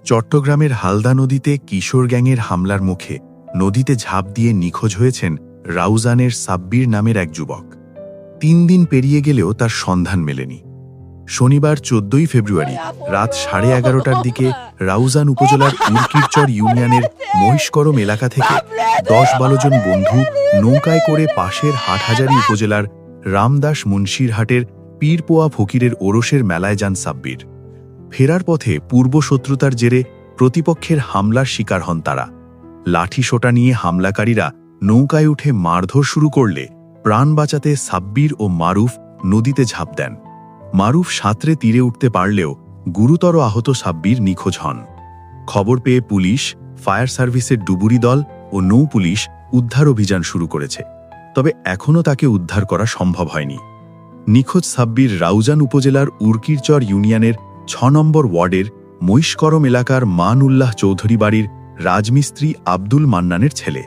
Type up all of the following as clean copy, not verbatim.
চট্টগ্রামের হালদা নদীতে কিশোর গ্যাংয়ের হামলার মুখে নদীতে ঝাঁপ দিয়ে নিখোঁজ হয়েছেন রাউজানের সাব্বির নামের এক যুবক। ৩ দিন পেরিয়ে গেলেও তার সন্ধান মেলেনি। শনিবার ১৪ই ফেব্রুয়ারি রাত 11:30টার দিকে রাউজান উপজেলার উরকিরচর ইউনিয়নের মহিষকরম এলাকা থেকে ১০-১২ জন বন্ধু নৌকায় করে পাশের হাটহাজারী উপজেলার রামদাস মুন্সিরহাটের পীরপোয়া ফকিরের ওরসের মেলায় যান সাব্বির। ফেরার পথে পূর্বশত্রুতার জেরে প্রতিপক্ষের হামলার শিকার হন তারা। লাঠিসোঁটা নিয়ে হামলাকারীরা নৌকায় উঠে মারধর শুরু করলে প্রাণ বাঁচাতে সাব্বির ও মারুফ নদীতে ঝাঁপ দেন। মারুফ সাঁতরে তীরে উঠতে পারলেও গুরুতর আহত সাব্বির নিখোঁজ হন। খবর পেয়ে পুলিশ, ফায়ার সার্ভিসের ডুবুরি দল ও নৌ পুলিশ উদ্ধার অভিযান শুরু করেছে, তবে এখনও তাকে উদ্ধার করা সম্ভব হয়নি। নিখোঁজ সাব্বির রাউজান উপজেলার উরকিরচর ইউনিয়নের ৬ নম্বর ওয়ার্ডের মহিষকরম এলাকার মান উল্লাহ চৌধুরী বাড়ির রাজমিস্ত্রি আব্দুল মান্নানের ছেলে।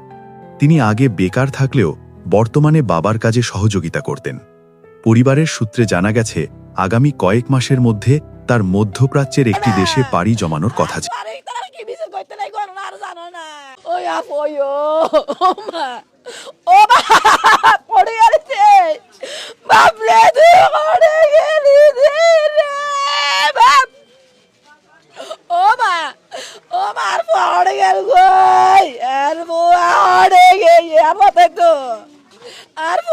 তিনি আগে বেকার থাকলেও বর্তমানে বাবার কাজে সহযোগিতা করতেন। পরিবারের সূত্রে জানা গেছে, আগামী কয়েক মাসের মধ্যে তার মধ্যপ্রাচ্যের একটি দেশে পাড়ি জমানোর কথা ছিল। আর